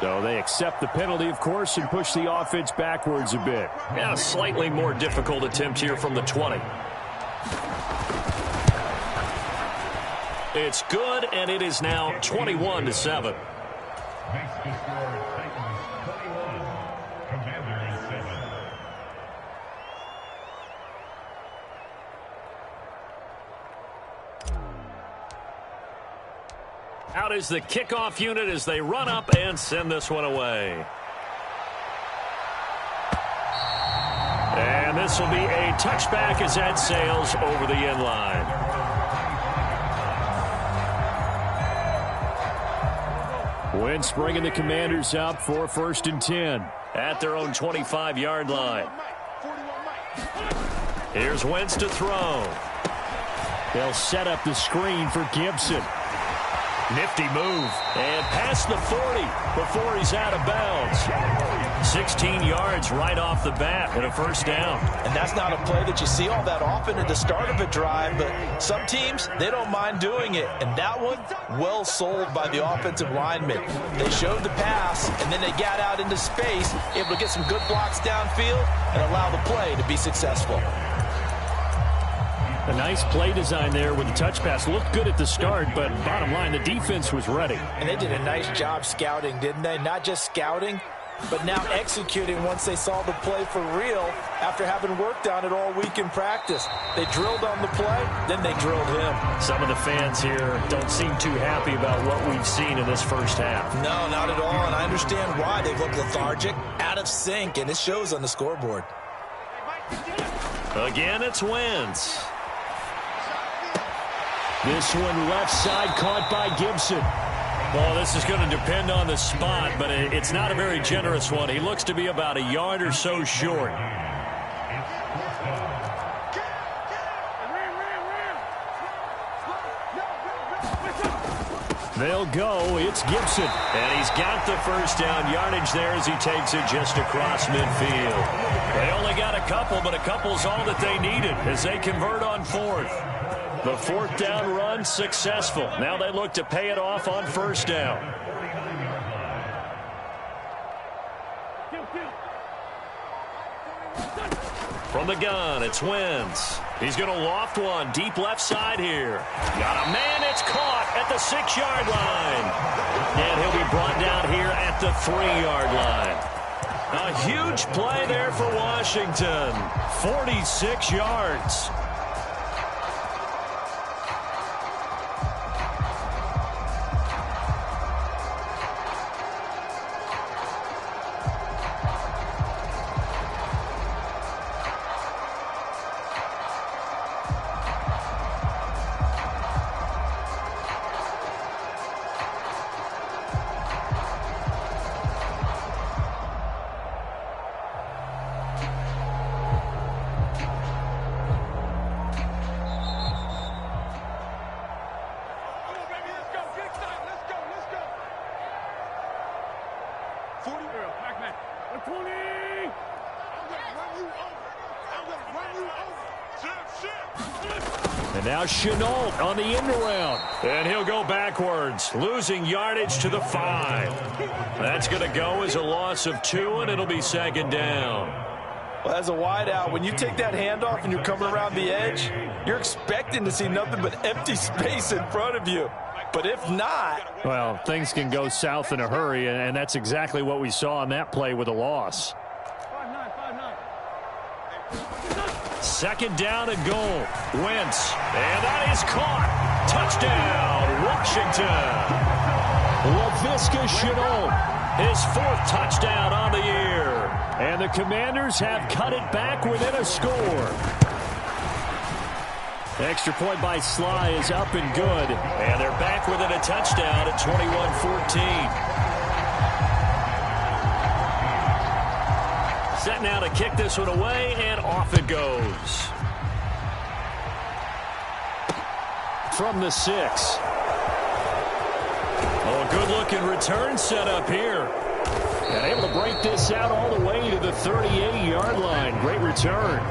So they accept the penalty, of course, and push the offense backwards a bit. Yeah, a slightly more difficult attempt here from the 20. It's good, and it is now 21-7. Out is the kickoff unit as they run up and send this one away. And this will be a touchback as that sails over the end line. Wentz bringing the Commanders up for 1st and 10. At their own 25-yard line. Here's Wentz to throw. They'll set up the screen for Gibson. Nifty move. And past the 40 before he's out of bounds. 16 yards right off the bat and a 1st down. And that's not a play that you see all that often at the start of a drive, but some teams, they don't mind doing it. And that one, well sold by the offensive linemen. They showed the pass, and then they got out into space, able to get some good blocks downfield and allow the play to be successful. A nice play design there with the touch pass. Looked good at the start, but bottom line, the defense was ready. And they did a nice job scouting, didn't they? Not just scouting, but now executing once they saw the play for real after having worked on it all week in practice. They drilled on the play, then they drilled him. Some of the fans here don't seem too happy about what we've seen in this first half. No, not at all, and I understand why. They look lethargic, out of sync, and it shows on the scoreboard. Again, it's Wentz. This one left side caught by Gibson. Well, this is going to depend on the spot, but it's not a very generous one. He looks to be about a yard or so short. They'll go. It's Gibson. And he's got the 1st down yardage there as he takes it just across midfield. They only got a couple, but a couple's all that they needed as they convert on 4th. The 4th down run successful. Now they look to pay it off on 1st down. From the gun, it's Wentz. He's going to loft one deep left side here. Got a man, it's caught at the 6-yard line. And he'll be brought down here at the 3-yard line. A huge play there for Washington. 46 yards. And now Chenault on the end around. And he'll go backwards, losing yardage to the 5. That's going to go as a loss of 2, and it'll be 2nd down. Well, as a wideout, when you take that handoff and you're coming around the edge, you're expecting to see nothing but empty space in front of you. But if not... Well, things can go south in a hurry, and that's exactly what we saw on that play with a loss. 2nd down and goal. Wentz. And that is caught. Touchdown, Washington. Laviska Chenault. His 4th touchdown on the year. And the Commanders have cut it back within a score. Extra point by Sly is up and good. And they're back within a touchdown at 21-14. Set now to kick this one away, and off it goes. From the 6. Oh, good-looking return set up here. And able to break this out all the way to the 38-yard line. Great return.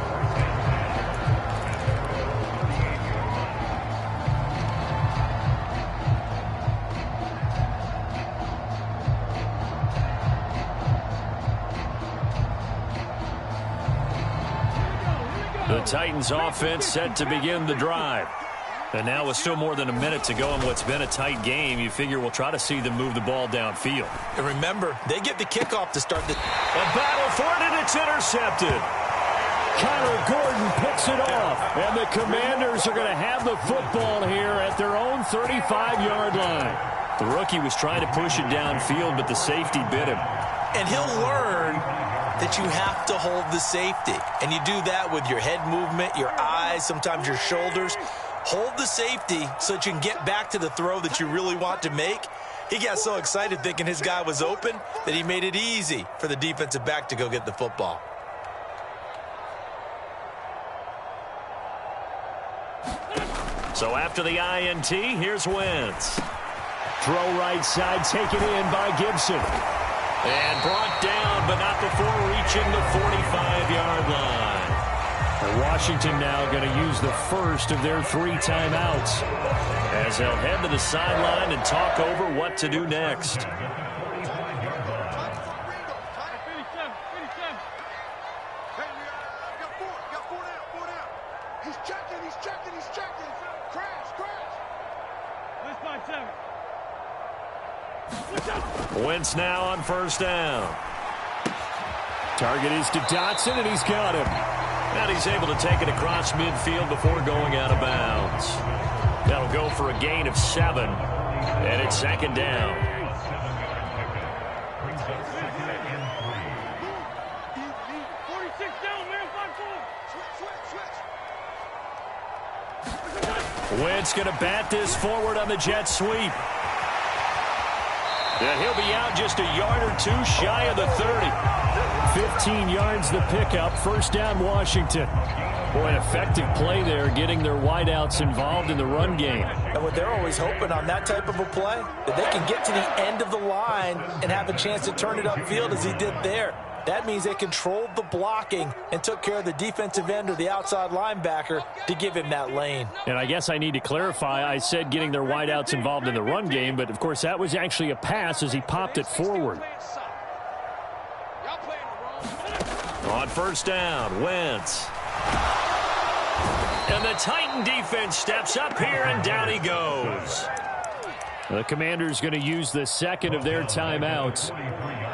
The Titans offense set to begin the drive. And now with still more than a minute to go in what's been a tight game, you figure we'll try to see them move the ball downfield. And remember, they get the kickoff to start the... A battle for it, and it's intercepted. Kyler Gordon picks it off. And the Commanders are going to have the football here at their own 35-yard line. The rookie was trying to push it downfield, but the safety bit him. And he'll learn that you have to hold the safety. And you do that with your head movement, your eyes, sometimes your shoulders. Hold the safety so that you can get back to the throw that you really want to make. He got so excited thinking his guy was open that he made it easy for the defensive back to go get the football. So after the INT, here's Wentz. Throw right side, taken in by Gibson. And brought down, but not before reaching the 45-yard line. And Washington now going to use the first of their 3 timeouts, as they'll head to the sideline and talk over what to do next. Wentz now on first down. Target is to Dotson, and he's got him. And he's able to take it across midfield before going out of bounds. That'll go for a gain of 7. And it's second down. Wentz going to bat this forward on the jet sweep. And he'll be out just a yard or 2 shy of the 30. 15 yards the pickup. First down, Washington. Boy, an effective play there, getting their wideouts involved in the run game. And what they're always hoping on that type of a play, that they can get to the end of the line and have a chance to turn it upfield as he did there. That means they controlled the blocking and took care of the defensive end or the outside linebacker to give him that lane. And I guess I need to clarify, I said getting their wideouts involved in the run game, but of course that was actually a pass as he popped it forward. On first down, Wentz. And the Titan defense steps up here, and down he goes. The Commanders going to use the second of their timeouts,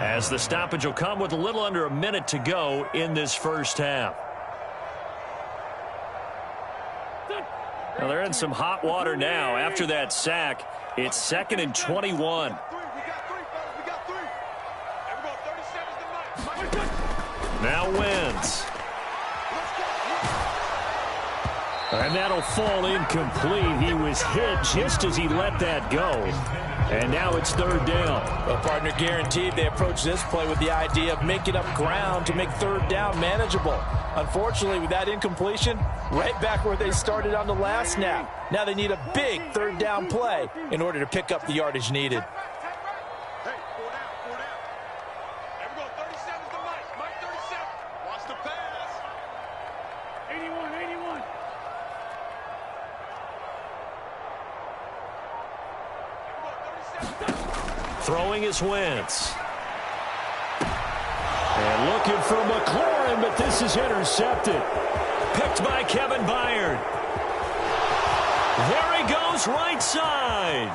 as the stoppage will come with a little under a minute to go in this first half. Now they're in some hot water now. After that sack, it's 2nd and 21. Now Wentz. And that'll fall incomplete. He was hit just as he let that go. And now it's 3rd down. Well, partner, guaranteed they approach this play with the idea of making up ground to make 3rd down manageable. Unfortunately, with that incompletion, right back where they started on the last snap. Now they need a big 3rd down play in order to pick up the yardage needed. Throwing is Wentz. And looking for McLaurin, but this is intercepted. Picked by Kevin Byard. There he goes, right side.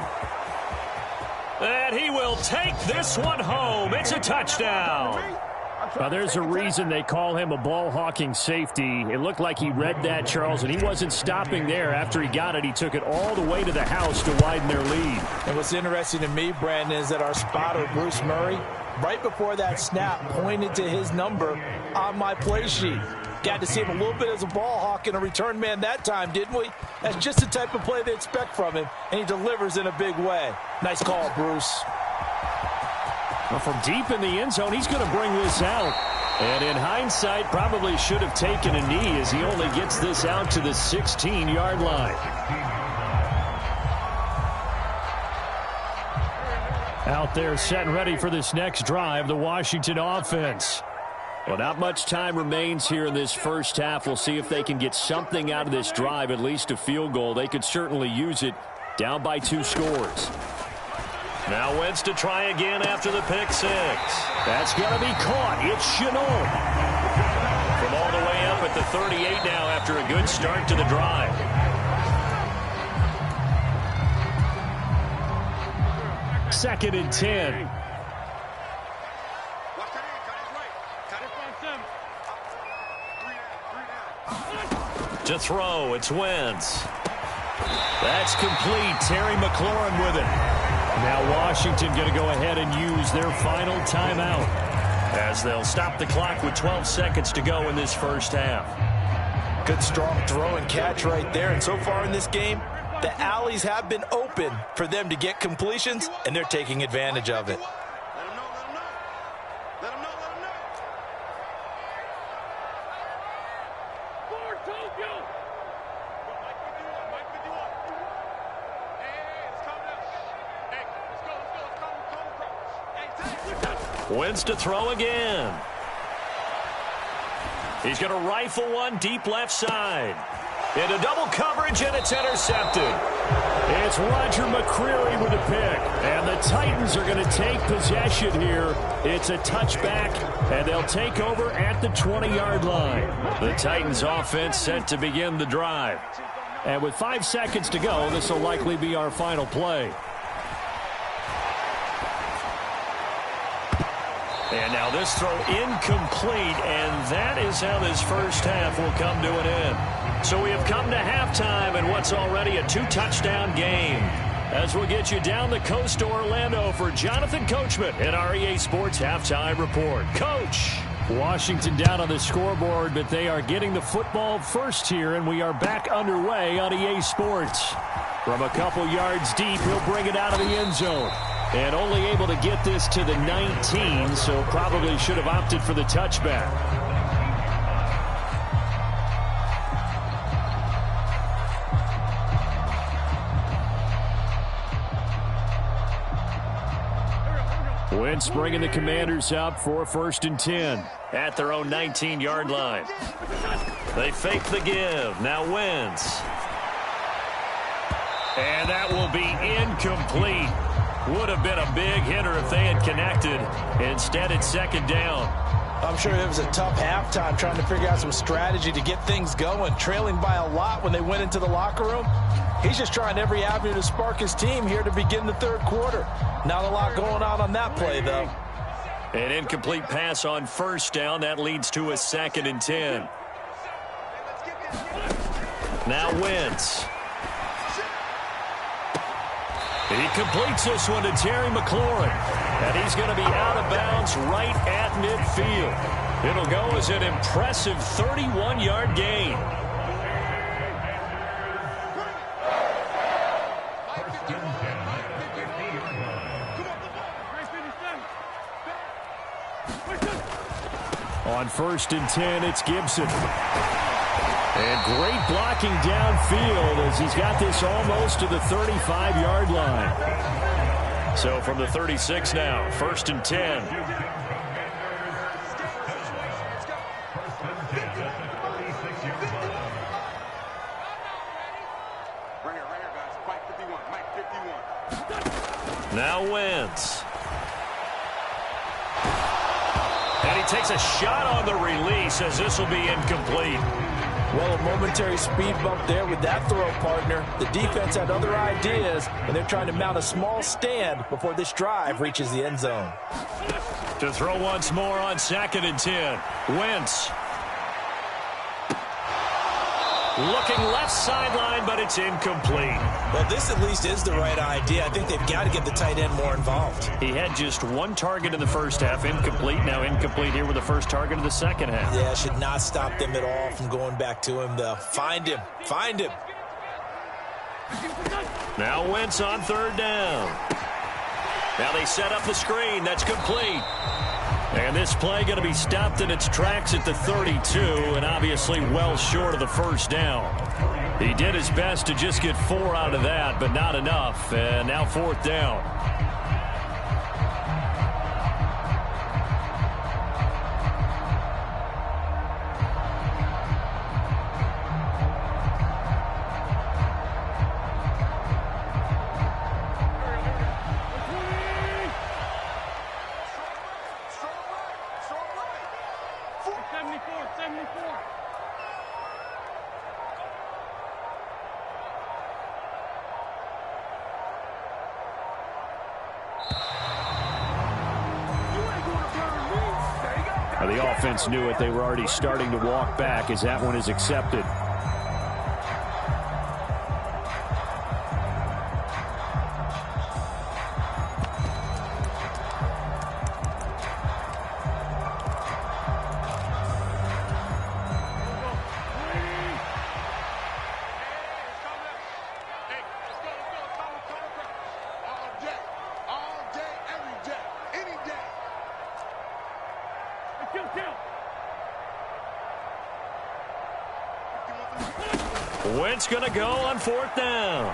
And he will take this one home. It's a touchdown. Now, there's a reason they call him a ball-hawking safety. It looked like he read that, Charles, and he wasn't stopping there. After he got it, he took it all the way to the house to widen their lead. And what's interesting to me, Brandon, is that our spotter, Bruce Murray, right before that snap, pointed to his number on my play sheet. Got to see him a little bit as a ball hawk and a return man that time, didn't we? That's just the type of play they expect from him, and he delivers in a big way. Nice call, Bruce. Well, from deep in the end zone, he's going to bring this out. And in hindsight, probably should have taken a knee as he only gets this out to the 16-yard line. Out there set and ready for this next drive, the Washington offense. Well, not much time remains here in this first half. We'll see if they can get something out of this drive, at least a field goal. They could certainly use it, down by 2 scores. Now Wentz to try again after the pick 6. That's going to be caught. It's Chenault. From all the way up at the 38 now after a good start to the drive. Second and 10. To throw, it's Wentz. That's complete. Terry McLaurin with it. Now Washington going to go ahead and use their final timeout, as they'll stop the clock with 12 seconds to go in this first half. Good strong throw and catch right there. And so far in this game, the alleys have been open for them to get completions, and they're taking advantage of it. Wentz to throw again. He's going to rifle one deep left side. Into double coverage, and it's intercepted. It's Roger McCreary with a pick. And the Titans are going to take possession here. It's a touchback, and they'll take over at the 20-yard line. The Titans offense set to begin the drive. And with 5 seconds to go, this will likely be our final play. And now this throw incomplete, and that is how this first half will come to an end. So we have come to halftime in what's already a 2-touchdown game. As we'll get you down the coast to Orlando for Jonathan Coachman at our EA Sports Halftime Report. Coach. Washington down on the scoreboard, but they are getting the football first here, and we are back underway on EA Sports. From a couple yards deep, he'll bring it out of the end zone. And only able to get this to the 19, so probably should have opted for the touchback. Wentz bringing the Commanders up for 1st and 10. At their own 19-yard line. They fake the give. Now Wentz. And that will be incomplete. Would have been a big hitter if they had connected. Instead, it's 2nd down. I'm sure it was a tough halftime trying to figure out some strategy to get things going. Trailing by a lot when they went into the locker room. He's just trying every avenue to spark his team here to begin the 3rd quarter. Not a lot going on that play, though. An incomplete pass on 1st down. That leads to a 2nd and 10. Now Wentz. He completes this one to Terry McLaurin. And he's going to be out of bounds right at midfield. It'll go as an impressive 31-yard gain. On 1st and 10, it's Gibson. And great blocking downfield as he's got this almost to the 35-yard line. So from the 36 now, 1st and 10. Now Wentz. And he takes a shot on the release as this will be incomplete. Well, a momentary speed bump there with that throw, partner. The defense had other ideas, and they're trying to mount a small stand before this drive reaches the end zone. To throw once more on 2nd and 10. Wentz. Looking left sideline, but it's incomplete. Well, this at least is the right idea. I think they've got to get the tight end more involved. He had just 1 target in the first half. Incomplete. Now incomplete here with the first target of the second half. Yeah, should not stop them at all from going back to him, though. Find him. Find him. Now Wentz on 3rd down. Now they set up the screen. That's complete. And this play going to be stopped in its tracks at the 32, and obviously well short of the 1st down. He did his best to just get 4 out of that, but not enough. And now 4th down. The offense knew it. They were already starting to walk back as that one is accepted. Wentz going to go on 4th down.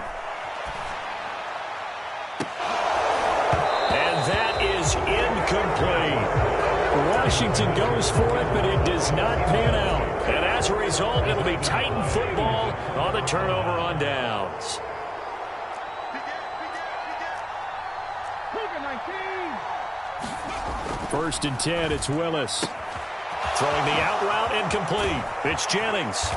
And that is incomplete. Washington goes for it, but it does not pan out. And as a result, it'll be Titan football on the turnover on downs. First and 10, it's Willis. Throwing the out route incomplete. It's Jennings.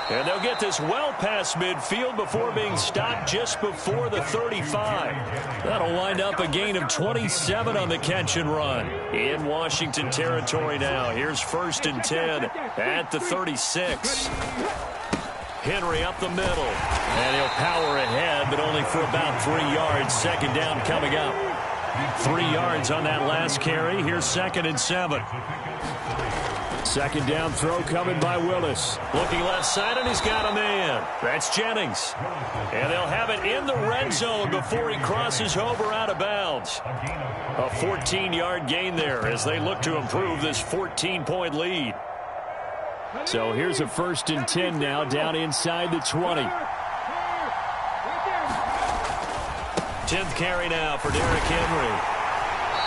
And they'll get this well past midfield before being stopped just before the 35. That'll wind up a gain of 27 on the catch and run. In Washington territory now. Here's 1st and 10 at the 36. Henry up the middle. And he'll power ahead, but only for about 3 yards. 2nd down coming up. 3 yards on that last carry. Here's 2nd and 7. 2nd down throw coming by Willis. Looking left side, and he's got a man. That's Jennings. And they'll have it in the red zone before he crosses over out of bounds. A 14-yard gain there as they look to improve this 14-point lead. So here's a 1st and 10 now down inside the 20. 10th carry now for Derrick Henry.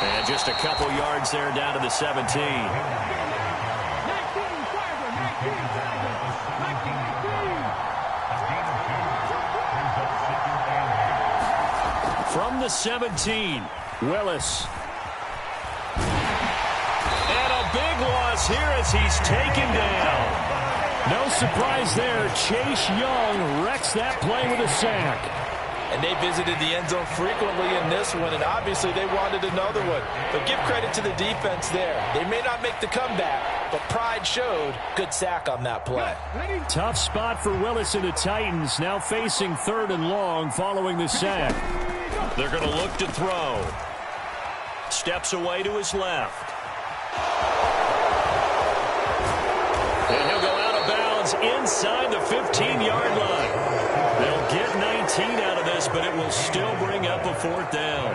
And just a couple yards there down to the 17. From the 17, Willis. And a big loss here as he's taken down. No surprise there. Chase Young wrecks that play with a sack. And they visited the end zone frequently in this one, and obviously they wanted another one. But give credit to the defense there. They may not make the comeback, but pride showed. Good sack on that play. Tough spot for Willis and the Titans, now facing 3rd and long following the sack. They're going to look to throw. Steps away to his left. And he'll go out of bounds inside the 15-yard line. They'll get 19 out of this, but it will still bring up a 4th down.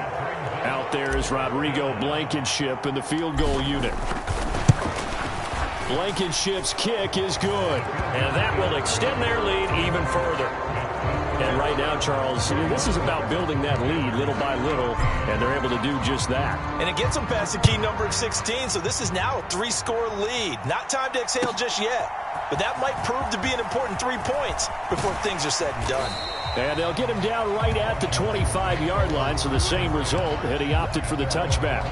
Out there is Rodrigo Blankenship in the field goal unit. Blankenship's kick is good. And that will extend their lead even further. And right now, Charles, this is about building that lead little by little, and they're able to do just that. And it gets them past the key number of 16, so this is now a 3-score lead. Not time to exhale just yet, but that might prove to be an important 3 points before things are said and done. And they'll get him down right at the 25-yard line, so the same result, and he opted for the touchback.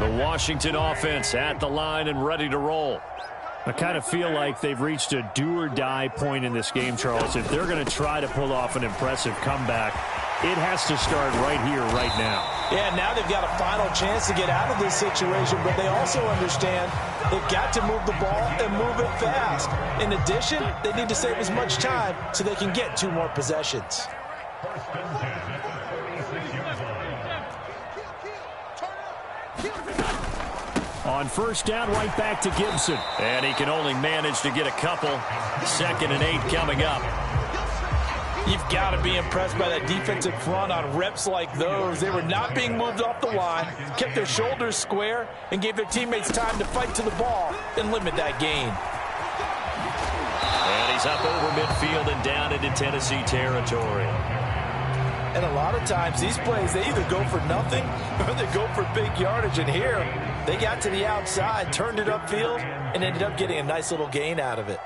The Washington offense at the line and ready to roll. I kind of feel like they've reached a do-or-die point in this game, Charles. If they're going to try to pull off an impressive comeback, it has to start right here, right now. Yeah, now they've got a final chance to get out of this situation, but they also understand they've got to move the ball and move it fast. In addition, they need to save as much time so they can get 2 more possessions. On 1st down, right back to Gibson. And he can only manage to get a couple. 2nd and 8 coming up. You've got to be impressed by that defensive front on reps like those. They were not being moved off the line, kept their shoulders square, and gave their teammates time to fight to the ball and limit that gain. And he's up over midfield and down into Tennessee territory. And a lot of times, these plays, they either go for nothing or they go for big yardage. And here, they got to the outside, turned it upfield, and ended up getting a nice little gain out of it.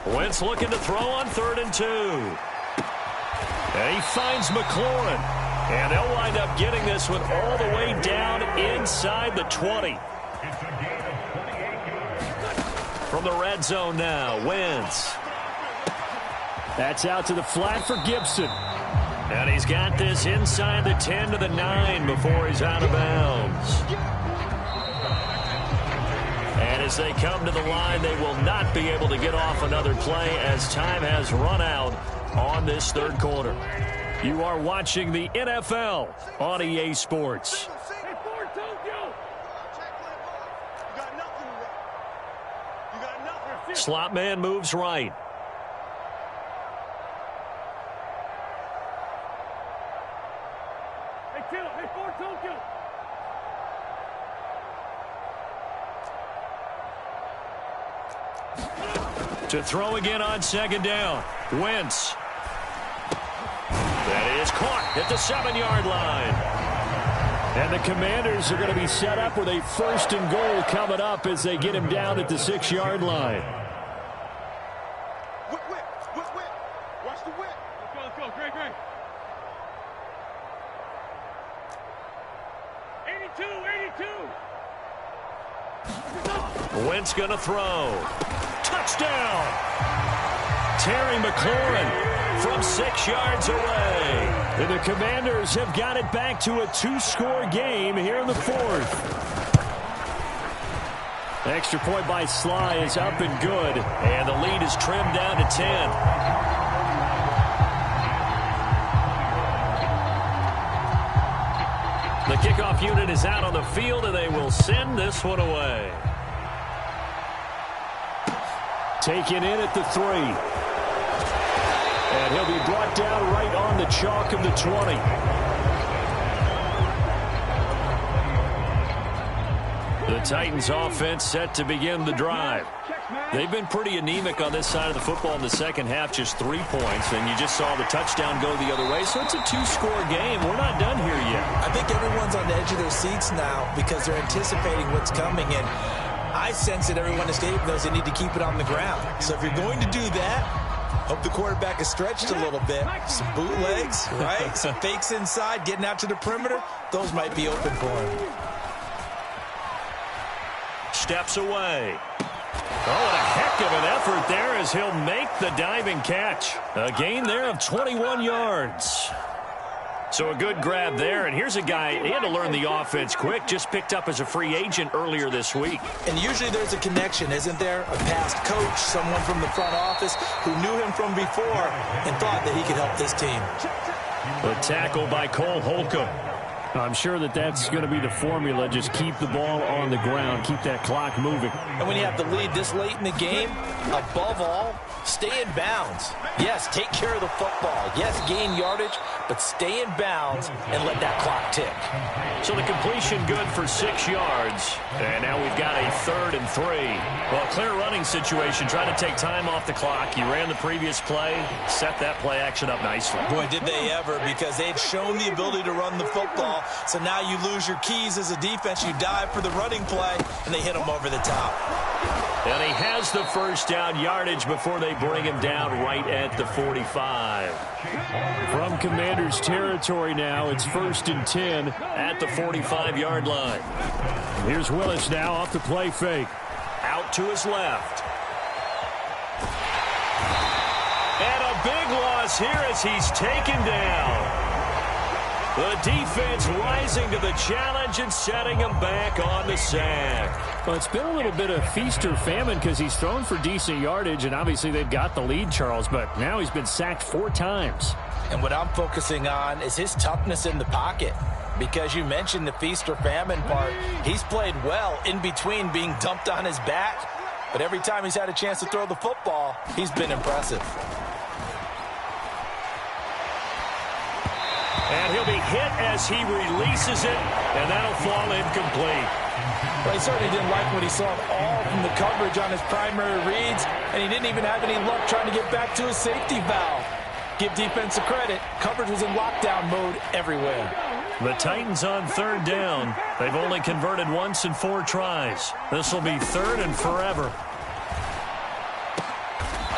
Wentz looking to throw on 3rd and 2. And he finds McLaurin. And they'll wind up getting this one all the way down inside the 20. From the red zone now, Wentz. That's out to the flat for Gibson. And he's got this inside the 10 to the 9 before he's out of bounds. And as they come to the line, they will not be able to get off another play as time has run out on this third quarter. You are watching the NFL on EA Sports. Slot man moves right. To throw again on second down. Wentz. That is caught at the 7-yard line. And the Commanders are going to be set up with a 1st and goal coming up as they get him down at the 6-yard line. Watch the whip. Let's go. Great. 82. Wentz going to throw. Touchdown! Terry McLaurin from 6 yards away. And the Commanders have got it back to a 2-score game here in the 4th. Extra point by Sly is up and good. And the lead is trimmed down to 10. The kickoff unit is out on the field, and they will send this one away. Taken in at the 3. And he'll be brought down right on the chalk of the 20. The Titans offense set to begin the drive. They've been pretty anemic on this side of the football in the second half, just 3 points, and you just saw the touchdown go the other way. So it's a 2-score game. We're not done here yet. I think everyone's on the edge of their seats now because they're anticipating what's coming, and I sense that everyone in the stadium knows they need to keep it on the ground. So if you're going to do that, hope the quarterback is stretched a little bit. Some bootlegs, right? Some fakes inside, getting out to the perimeter. Those might be open for him. Steps away. Oh, and a heck of an effort there as he'll make the diving catch. A gain there of 21 yards. So a good grab there, and here's a guy, he had to learn the offense quick, just picked up as a free agent earlier this week. And usually there's a connection, isn't there? A past coach, someone from the front office who knew him from before and thought that he could help this team. The tackle by Cole Holcomb. I'm sure that that's going to be the formula. Just keep the ball on the ground. Keep that clock moving. And when you have the lead this late in the game, above all, stay in bounds. Yes, take care of the football. Yes, gain yardage, but stay in bounds and let that clock tick. So the completion good for 6 yards. And now we've got a 3rd and 3. Well, clear running situation, trying to take time off the clock. You ran the previous play, set that play action up nicely. Boy, did they ever, because they had shown the ability to run the football. So now you lose your keys as a defense. You dive for the running play, and they hit him over the top. And he has the first down yardage before they bring him down right at the 45. From Commanders territory now, it's 1st and 10 at the 45-yard line. Here's Willis now off the play fake. Out to his left. And a big loss here as he's taken down. The defense rising to the challenge and setting him back on the sack. Well, it's been a little bit of feast or famine because he's thrown for decent yardage, and obviously they've got the lead, Charles, but now he's been sacked 4 times. And what I'm focusing on is his toughness in the pocket, because you mentioned the feast or famine part. He's played well in between being dumped on his back, but every time he's had a chance to throw the football, he's been impressive. And he'll be hit as he releases it, and that'll fall incomplete. Well, he certainly didn't like what he saw all from the coverage on his primary reads, and he didn't even have any luck trying to get back to his safety valve. Give defense a credit. Coverage was in lockdown mode everywhere. The Titans on 3rd down. They've only converted once in 4 tries. This will be 3rd and forever.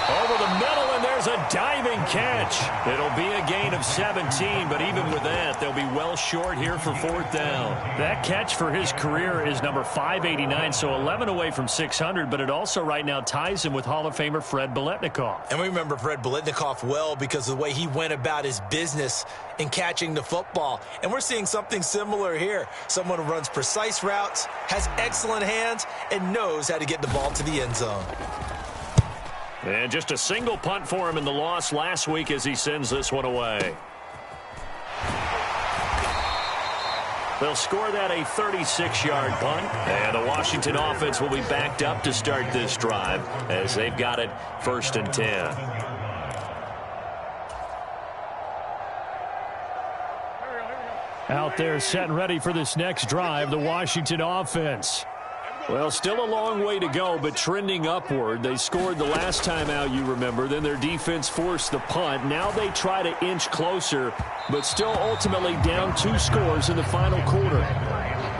Over the middle, and there's has a diving catch. It'll be a gain of 17, but even with that, they'll be well short here for fourth down. That catch for his career is number 589, so 11 away from 600, but it also right now ties him with Hall of Famer Fred Biletnikoff. And we remember Fred Biletnikoff well because of the way he went about his business in catching the football. And we're seeing something similar here. Someone who runs precise routes, has excellent hands, and knows how to get the ball to the end zone. And just a single punt for him in the loss last week as he sends this one away. They'll score that a 36-yard punt. And the Washington offense will be backed up to start this drive as they've got it 1st and 10. Out there set and ready for this next drive, the Washington offense. Well, still a long way to go, but trending upward. They scored the last time out, you remember. Then their defense forced the punt. Now they try to inch closer, but still ultimately down 2 scores in the final quarter.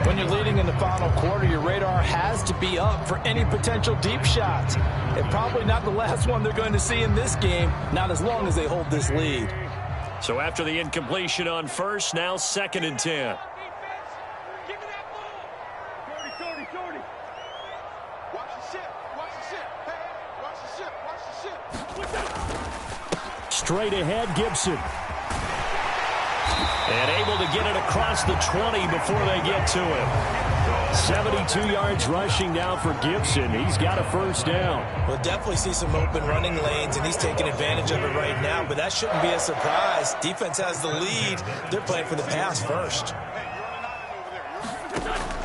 When you're leading in the final quarter, your radar has to be up for any potential deep shots. And probably not the last one they're going to see in this game, not as long as they hold this lead. So after the incompletion on first, now 2nd and 10. Straight ahead, Gibson. And able to get it across the 20 before they get to him. 72 yards rushing now for Gibson. He's got a first down. We'll definitely see some open running lanes, and he's taking advantage of it right now, but that shouldn't be a surprise. Defense has the lead. They're playing for the pass first.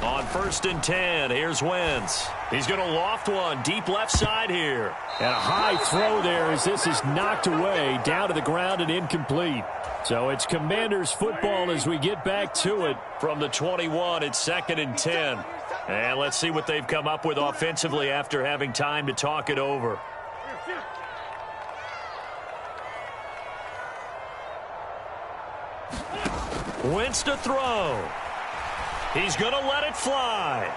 On 1st and 10, here's Wentz. He's going to loft one deep left side here. And a high throw there as this is knocked away down to the ground and incomplete. So it's Commanders football as we get back to it. From the 21, it's 2nd and 10. And let's see what they've come up with offensively after having time to talk it over. Wentz to throw. He's going to let it fly.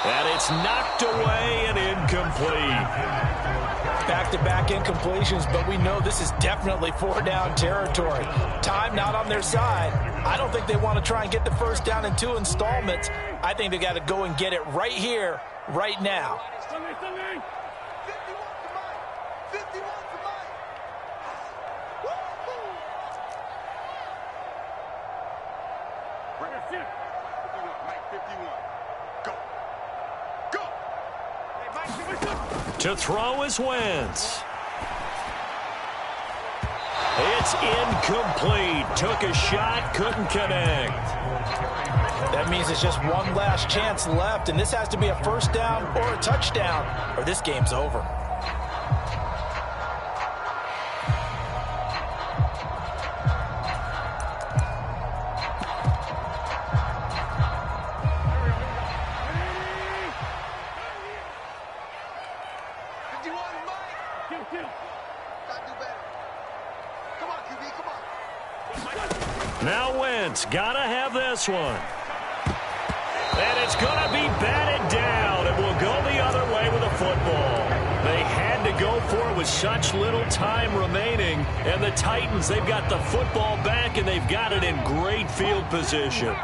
And it's knocked away and incomplete. Back-to-back incompletions, but we know this is definitely 4-down territory. Time not on their side. I don't think they want to try and get the first down in 2 installments. I think they got to go and get it right here, right now. To throw is Wentz. It's incomplete. Took a shot, couldn't connect. That means it's just one last chance left, and this has to be a first down or a touchdown, or this game's over. Now Wentz, gotta have this one. And it's gonna be batted down, and will go the other way with a football. They had to go for it with such little time remaining, and the Titans, they've got the football back, and they've got it in great field position.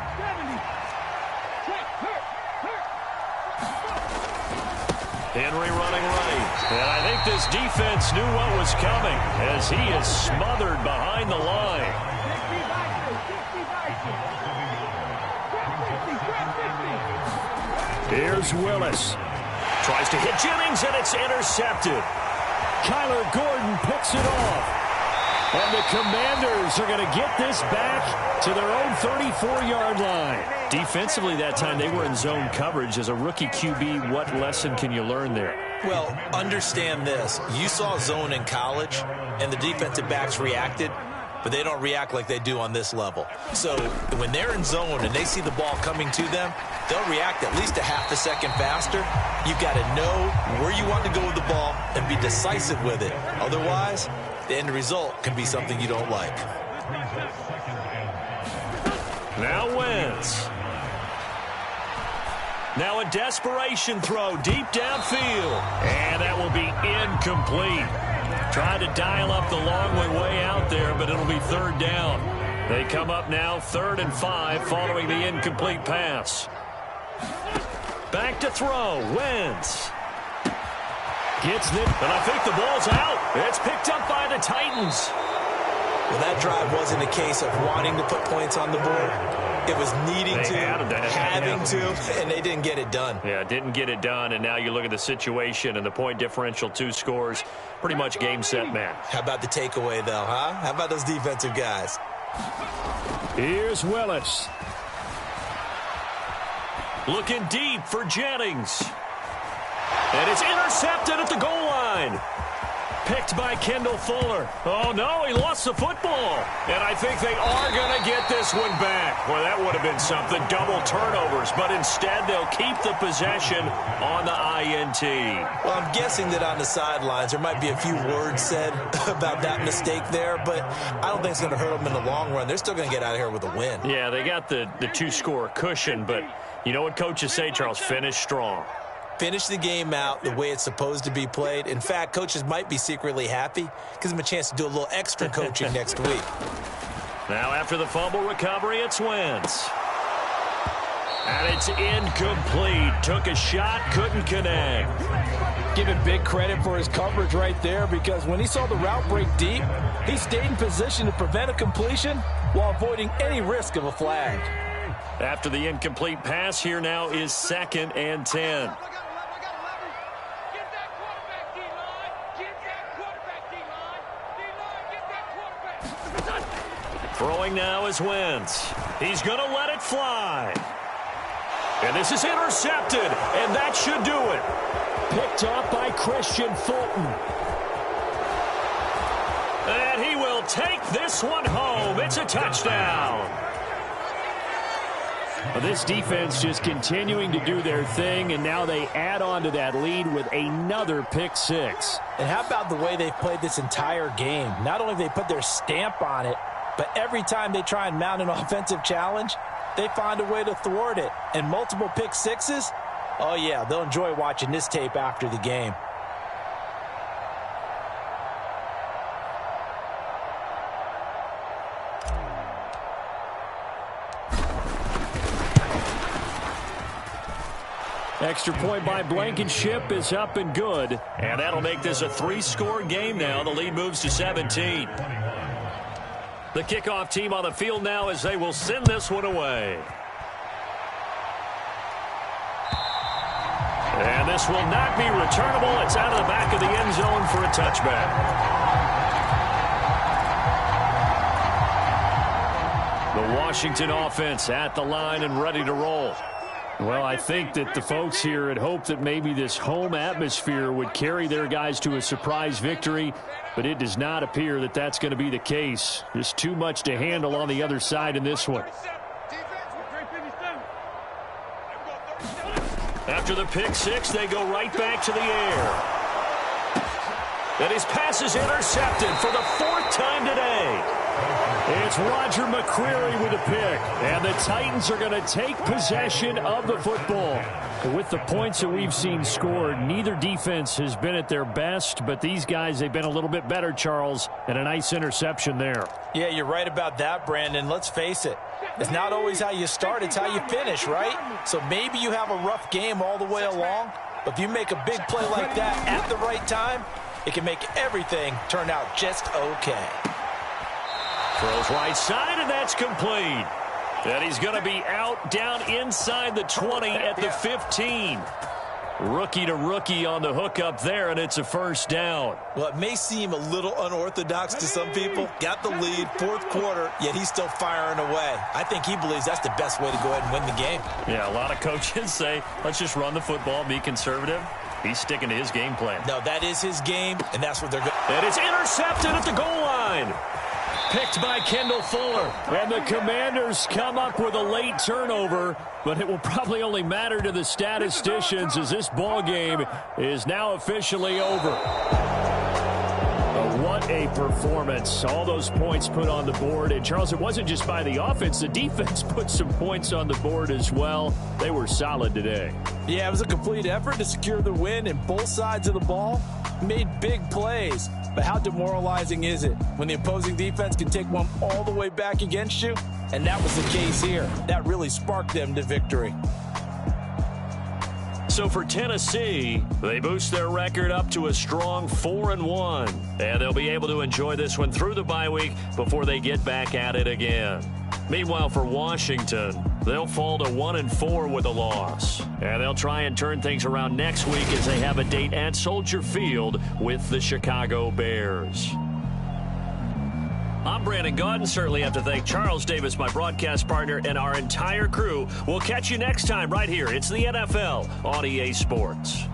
Henry running right. And I think this defense knew what was coming as he is smothered behind the line. Here's Willis. Tries to hit Jennings, and it's intercepted. Kyler Gordon picks it off. And the Commanders are going to get this back to their own 34-yard line. Defensively that time, they were in zone coverage. As a rookie QB, what lesson can you learn there? Well, understand this. You saw zone in college, and the defensive backs reacted, but they don't react like they do on this level. So when they're in zone and they see the ball coming to them, they'll react at least a half a second faster. You've got to know where you want to go with the ball and be decisive with it. Otherwise, the end result can be something you don't like. Now Wentz. Now a desperation throw deep downfield. And that will be incomplete. Trying to dial up the long way out there, but it'll be third down. They come up now 3rd and 5 following the incomplete pass. Back to throw. Wentz. Gets it, and I think the ball's out. It's picked up by the Titans. Well, that drive wasn't a case of wanting to put points on the board. It was needing to, having to, and they didn't get it done. Yeah, didn't get it done, and now you look at the situation and the point differential, 2 scores, pretty much game, set, match. How about the takeaway, though, huh? How about those defensive guys? Here's Willis. Looking deep for Jennings. And it's intercepted at the goal line. Picked by Kendall Fuller. Oh, no, he lost the football. And I think they are going to get this one back. Well, that would have been something, double turnovers. But instead, they'll keep the possession on the INT. Well, I'm guessing that on the sidelines, there might be a few words said about that mistake there. But I don't think it's going to hurt them in the long run. They're still going to get out of here with a win. Yeah, they got the 2-score cushion. But you know what coaches say, Charles? Finish strong. Finish the game out the way it's supposed to be played. In fact, coaches might be secretly happy. Gives them a chance to do a little extra coaching next week. Now after the fumble recovery, it's Wentz. And it's incomplete. Took a shot, couldn't connect. Giving big credit for his coverage right there, because when he saw the route break deep, he stayed in position to prevent a completion while avoiding any risk of a flag. After the incomplete pass, here now is 2nd and 10. Throwing now is Wentz. He's going to let it fly. And this is intercepted, and that should do it. Picked off by Christian Fulton. And he will take this one home. It's a touchdown. Well, this defense just continuing to do their thing, and now they add on to that lead with another pick 6. And how about the way they've played this entire game? Not only have they put their stamp on it, but every time they try and mount an offensive challenge, they find a way to thwart it. And multiple pick 6s, oh yeah, they'll enjoy watching this tape after the game. Extra point by Blankenship is up and good. And that'll make this a 3-score game now. The lead moves to 17. The kickoff team on the field now as they will send this one away. And this will not be returnable. It's out of the back of the end zone for a touchback. The Washington offense at the line and ready to roll. Well, I think that the folks here had hoped that maybe this home atmosphere would carry their guys to a surprise victory, but it does not appear that that's going to be the case. There's too much to handle on the other side in this one. After the pick 6, they go right back to the air. And his pass is intercepted for the 4th time today. It's Roger McCreary with a pick, and the Titans are going to take possession of the football. With the points that we've seen scored, neither defense has been at their best, but these guys, they've been a little bit better, Charles, and a nice interception there. Yeah, you're right about that, Brandon. Let's face it. It's not always how you start, it's how you finish, right? So maybe you have a rough game all the way along, but if you make a big play like that at the right time, it can make everything turn out just okay. Throws right side, and that's complete. And he's going to be out down inside the 20 at the 15. Rookie to rookie on the hook up there, and it's a 1st down. Well, it may seem a little unorthodox to some people. Got the lead, 4th quarter, yet he's still firing away. I think he believes that's the best way to go ahead and win the game. Yeah, a lot of coaches say, let's just run the football, be conservative. He's sticking to his game plan. No, that is his game, and that's what they're going to. And it's intercepted at the goal line. Picked by Kendall Fuller. And the Commanders come up with a late turnover, but it will probably only matter to the statisticians as this ball game is now officially over. A what a performance. All those points put on the board. And, Charles, it wasn't just by the offense. The defense put some points on the board as well. They were solid today. Yeah, it was a complete effort to secure the win, and both sides of the ball made big plays. But how demoralizing is it when the opposing defense can take one all the way back against you? And that was the case here. That really sparked them to victory. So for Tennessee, they boost their record up to a strong 4-1. And they'll be able to enjoy this one through the bye week before they get back at it again. Meanwhile, for Washington, they'll fall to 1-4 with a loss. And they'll try and turn things around next week as they have a date at Soldier Field with the Chicago Bears. I'm Brandon Gaudin. Certainly have to thank Charles Davis, my broadcast partner, and our entire crew. We'll catch you next time right here. It's the NFL on EA Sports.